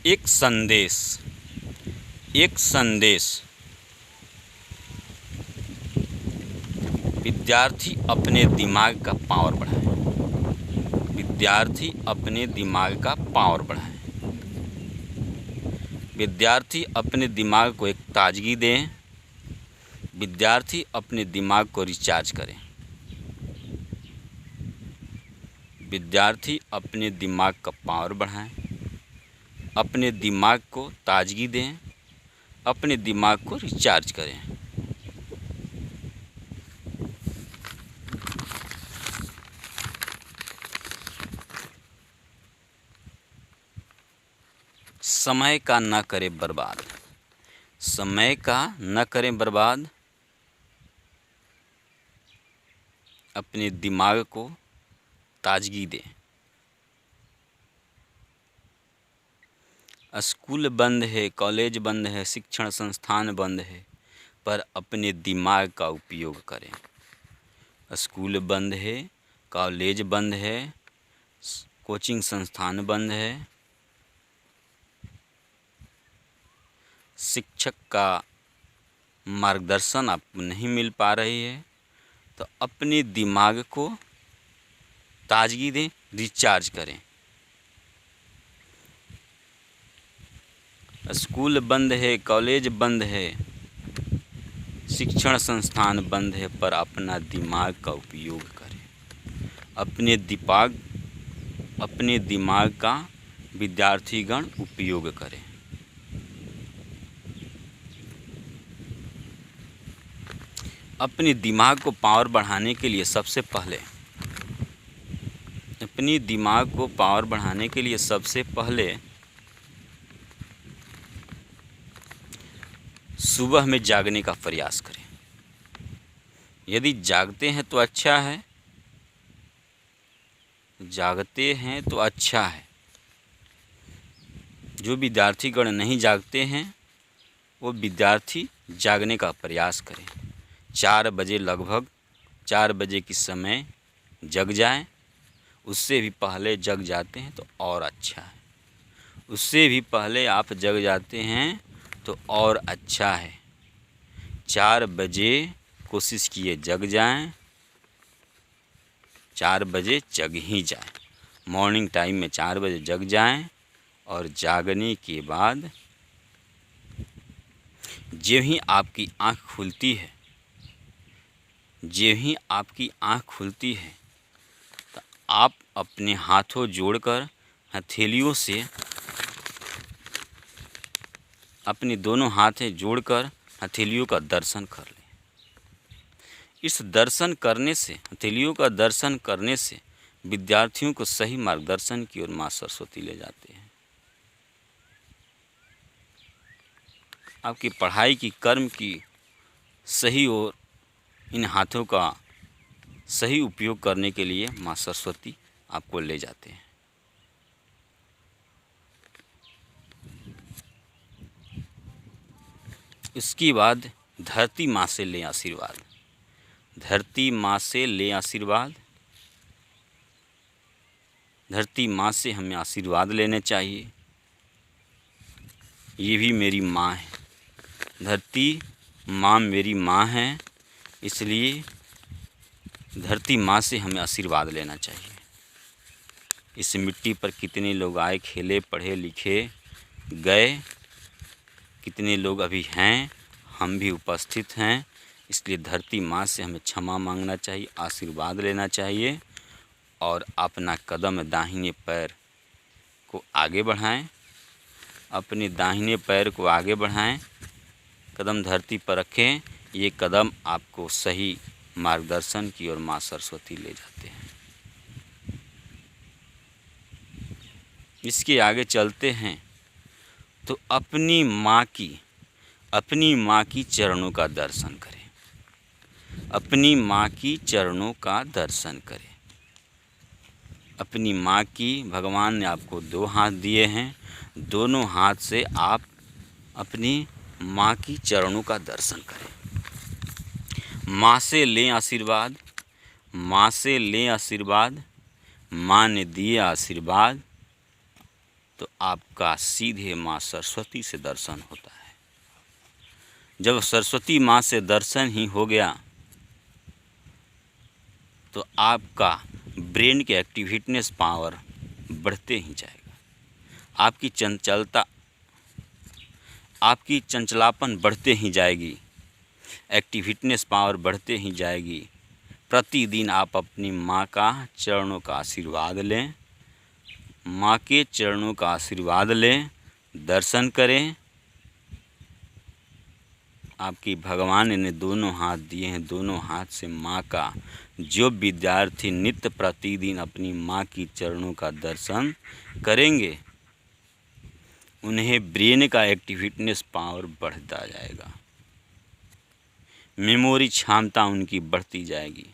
एक संदेश। एक संदेश। विद्यार्थी अपने दिमाग का पावर बढ़ाए। विद्यार्थी अपने दिमाग का पावर बढ़ाए। विद्यार्थी अपने दिमाग को एक ताजगी दें। विद्यार्थी अपने दिमाग को रिचार्ज करें। विद्यार्थी अपने दिमाग का पावर बढ़ाएं। अपने दिमाग को ताजगी दें। अपने दिमाग को रिचार्ज करें। समय का न करें बर्बाद। समय का न करें बर्बाद। अपने दिमाग को ताजगी दें। स्कूल बंद है, कॉलेज बंद है, शिक्षण संस्थान बंद है, पर अपने दिमाग का उपयोग करें। स्कूल बंद है, कॉलेज बंद है, कोचिंग संस्थान बंद है, शिक्षक का मार्गदर्शन आपको नहीं मिल पा रही है, तो अपने दिमाग को ताजगी दें, रिचार्ज करें। स्कूल बंद है, कॉलेज बंद है, शिक्षण संस्थान बंद है, पर अपना दिमाग का उपयोग करें। अपने दिमाग का विद्यार्थीगण उपयोग करें। अपने दिमाग को पावर बढ़ाने के लिए सबसे पहले सुबह में जागने का प्रयास करें। यदि जागते हैं तो अच्छा है, जो विद्यार्थीगण नहीं जागते हैं वो विद्यार्थी जागने का प्रयास करें। 4 बजे लगभग 4 बजे की समय जग जाएं। उससे भी पहले जग जाते हैं तो और अच्छा है। उससे भी पहले आप जग जाते हैं तो और अच्छा है। 4 बजे कोशिश किए जग जाएं। 4 बजे जग ही जाएं। मॉर्निंग टाइम में 4 बजे जग जाएं और जागने के बाद जो ही आपकी आँख खुलती है तो आप अपने हाथों जोड़कर हथेलियों से अपने दोनों हाथें जोड़कर हथेलियों का दर्शन कर लें। इस दर्शन करने से, हथेलियों का दर्शन करने से विद्यार्थियों को सही मार्गदर्शन की ओर माँ सरस्वती ले जाते हैं। आपकी पढ़ाई की, कर्म की सही और इन हाथों का सही उपयोग करने के लिए माँ सरस्वती आपको ले जाते हैं। इसके बाद धरती माँ से लें आशीर्वाद। धरती माँ से लें आशीर्वाद। धरती माँ से हमें आशीर्वाद लेने चाहिए। ये भी मेरी माँ है। धरती माँ मेरी माँ है, इसलिए धरती माँ से हमें आशीर्वाद लेना चाहिए। इस मिट्टी पर कितने लोग आए, खेले, पढ़े, लिखे, गए, कितने लोग अभी हैं, हम भी उपस्थित हैं। इसलिए धरती माँ से हमें क्षमा मांगना चाहिए, आशीर्वाद लेना चाहिए और अपना कदम दाहिने पैर को आगे बढ़ाएं। अपने दाहिने पैर को आगे बढ़ाएं, कदम धरती पर रखें। ये कदम आपको सही मार्गदर्शन की ओर माँ सरस्वती ले जाते हैं। इसके आगे चलते हैं तो अपनी माँ की चरणों का दर्शन करें। अपनी माँ की चरणों का दर्शन करें। अपनी माँ की, भगवान ने आपको 2 हाथ दिए हैं, दोनों हाथ से आप अपनी माँ की चरणों का दर्शन करें। माँ से लें आशीर्वाद। माँ से लें आशीर्वाद। माँ ने दिए आशीर्वाद तो आपका सीधे माँ सरस्वती से दर्शन होता है। जब सरस्वती माँ से दर्शन ही हो गया तो आपका ब्रेन के एक्टिवेटनेस पावर बढ़ते ही जाएगा। आपकी चंचलापन बढ़ते ही जाएगी, एक्टिवेटनेस पावर बढ़ते ही जाएगी। प्रतिदिन आप अपनी माँ का चरणों का आशीर्वाद लें, माँ के चरणों का आशीर्वाद लें, दर्शन करें। आपकी भगवान ने दोनों हाथ दिए हैं, दोनों हाथ से माँ का जो विद्यार्थी नित्य प्रतिदिन अपनी माँ की चरणों का दर्शन करेंगे उन्हें ब्रेन का एक्टिवेटनेस पावर बढ़ता जाएगा, मेमोरी क्षमता उनकी बढ़ती जाएगी।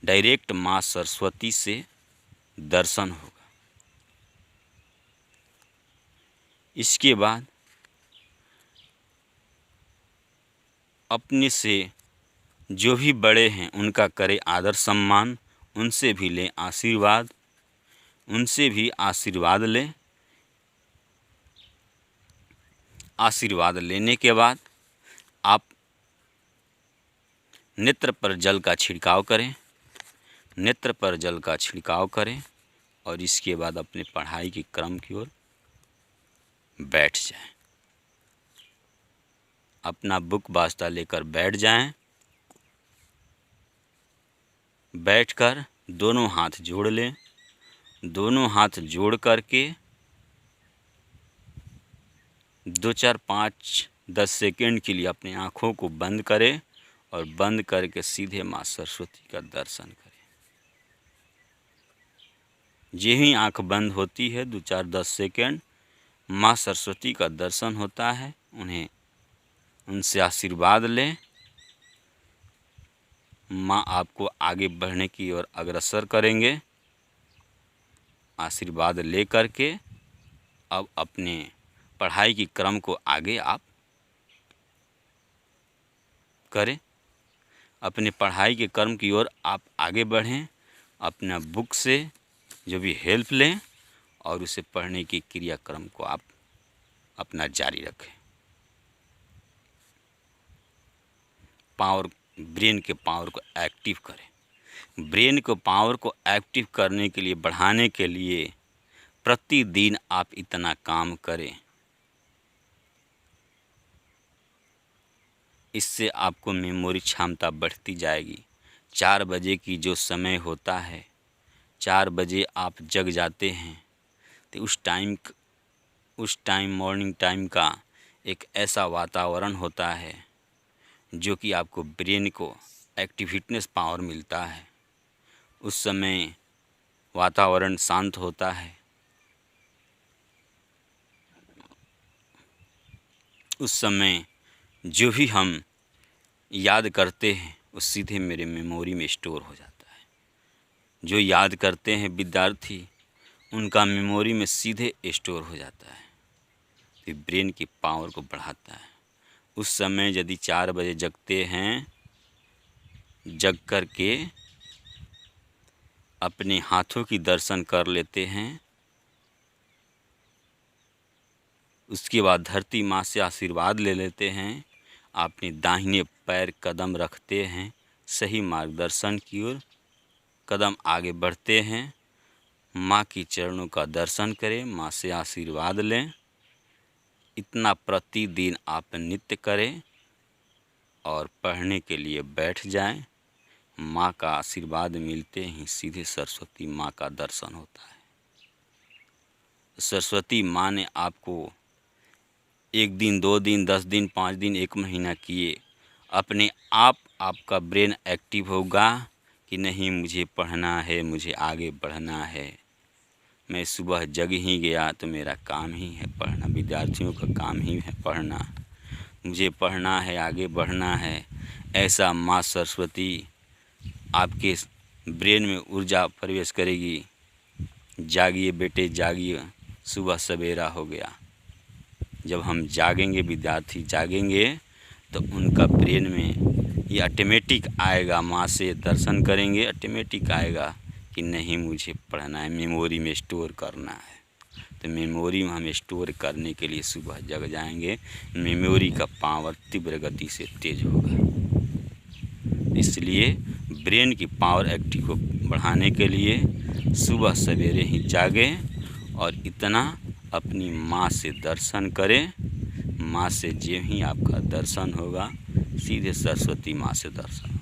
डायरेक्ट माँ सरस्वती से दर्शन होगा। इसके बाद अपने से जो भी बड़े हैं उनका करें आदर सम्मान, उनसे भी लें आशीर्वाद, उनसे भी आशीर्वाद लें। आशीर्वाद लेने के बाद आप नेत्र पर जल का छिड़काव करें, नेत्र पर जल का छिड़काव करें और इसके बाद अपने पढ़ाई के क्रम की ओर बैठ जाएं। अपना बुक बास्ता लेकर बैठ जाएं। बैठकर दोनों हाथ जोड़ लें। दोनों हाथ जोड़ करके 2, 4, 5, 10 सेकेंड के लिए अपनी आँखों को बंद करें और बंद करके सीधे माँ सरस्वती का दर्शन करें। जे ही आँख बंद होती है 2, 4, 10 सेकेंड माँ सरस्वती का दर्शन होता है। उनसे आशीर्वाद लें। माँ आपको आगे बढ़ने की ओर अग्रसर करेंगे। आशीर्वाद ले करके अब अपने पढ़ाई की क्रम को आगे आप करें। अपने पढ़ाई के क्रम की ओर आप आगे बढ़ें। अपना बुक से जो भी हेल्प लें और उसे पढ़ने की क्रियाक्रम को आप अपना जारी रखें। ब्रेन के पावर को एक्टिव करें। ब्रेन को पावर को एक्टिव करने के लिए, बढ़ाने के लिए प्रतिदिन आप इतना काम करें। इससे आपको मेमोरी क्षमता बढ़ती जाएगी। 4 बजे की जो समय होता है, 4 बजे आप जग जाते हैं तो उस टाइम मॉर्निंग टाइम का एक ऐसा वातावरण होता है जो कि आपको ब्रेन को एक्टिवेटनेस पावर मिलता है। उस समय वातावरण शांत होता है। उस समय जो भी हम याद करते हैं वो सीधे मेरे मेमोरी में स्टोर हो जाता है। जो याद करते हैं विद्यार्थी उनका मेमोरी में सीधे स्टोर हो जाता है। तो ब्रेन की पावर को बढ़ाता है। उस समय यदि 4 बजे जगते हैं, जग कर के अपने हाथों की दर्शन कर लेते हैं, उसके बाद धरती माँ से आशीर्वाद ले लेते हैं, अपने दाहिने पैर कदम रखते हैं, सही मार्गदर्शन की ओर कदम आगे बढ़ते हैं। माँ की चरणों का दर्शन करें, माँ से आशीर्वाद लें। इतना प्रतिदिन आप नित्य करें और पढ़ने के लिए बैठ जाएं। माँ का आशीर्वाद मिलते ही सीधे सरस्वती माँ का दर्शन होता है। सरस्वती माँ ने आपको 1 दिन, 2 दिन, 10 दिन, 5 दिन, 1 महीना किए, अपने आप आपका ब्रेन एक्टिव होगा कि नहीं मुझे पढ़ना है, मुझे आगे बढ़ना है। मैं सुबह जग ही गया तो मेरा काम ही है पढ़ना। विद्यार्थियों का काम ही है पढ़ना। मुझे पढ़ना है, आगे बढ़ना है। ऐसा माँ सरस्वती आपके ब्रेन में ऊर्जा प्रवेश करेगी। जागिए बेटे जागिए, सुबह सवेरा हो गया। जब हम जागेंगे, विद्यार्थी जागेंगे तो उनका ब्रेन में ये ऑटोमेटिक आएगा। माँ से दर्शन करेंगे, ऑटोमेटिक आएगा कि नहीं मुझे पढ़ना है, मेमोरी में स्टोर करना है। तो मेमोरी में हम स्टोर करने के लिए सुबह जग जाएंगे, मेमोरी का पावर तीव्र गति से तेज होगा। इसलिए ब्रेन की पावर एक्टिव को बढ़ाने के लिए सुबह सवेरे ही जागें और इतना अपनी माँ से दर्शन करें। माँ से जो ही आपका दर्शन होगा सीधे सरस्वती माँ से दर्शन होगा।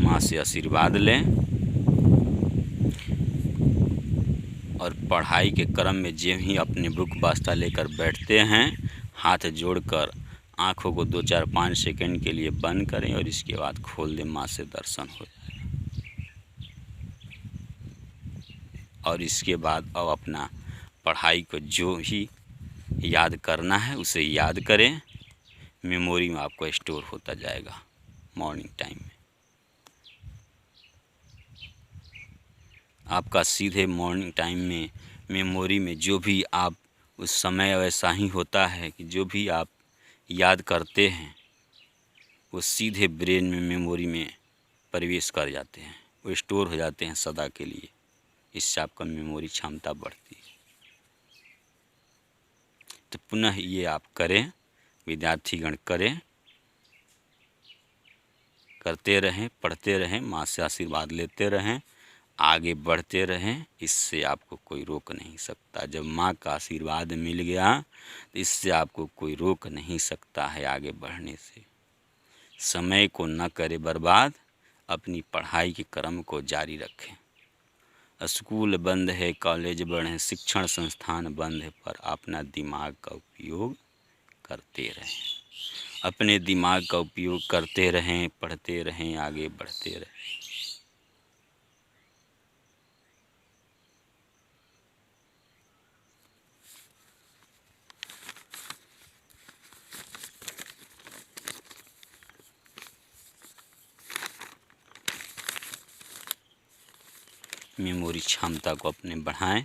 माँ से आशीर्वाद लें और पढ़ाई के क्रम में जो ही अपने बुक बस्ता लेकर बैठते हैं, हाथ जोड़कर आँखों को 2-4-5 सेकंड के लिए बंद करें और इसके बाद खोल दें। माँ से दर्शन हो जाएगा। और इसके बाद अब अपना पढ़ाई को जो ही याद करना है उसे याद करें, मेमोरी में आपको स्टोर होता जाएगा। मॉर्निंग टाइम में आपका सीधे मॉर्निंग टाइम में मेमोरी में जो भी आप उस समय वैसा ही होता है कि जो भी आप याद करते हैं वो सीधे ब्रेन में मेमोरी में प्रवेश कर जाते हैं, वो स्टोर हो जाते हैं सदा के लिए। इससे आपका मेमोरी क्षमता बढ़ती है। तो पुनः ये आप करें, विद्यार्थीगण करें, करते रहें, पढ़ते रहें, माँ से आशीर्वाद लेते रहें, आगे बढ़ते रहें। इससे आपको कोई रोक नहीं सकता। जब माँ का आशीर्वाद मिल गया तो इससे आपको कोई रोक नहीं सकता है आगे बढ़ने से। समय को न करें बर्बाद, अपनी पढ़ाई के क्रम को जारी रखें। स्कूल बंद है, कॉलेज बंद है, शिक्षण संस्थान बंद है, पर अपना दिमाग का उपयोग करते रहें। अपने दिमाग का उपयोग करते रहें, पढ़ते रहें, आगे बढ़ते रहें। मेमोरी क्षमता को अपने बढ़ाएं।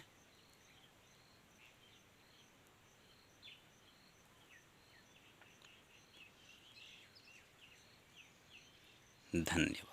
धन्यवाद।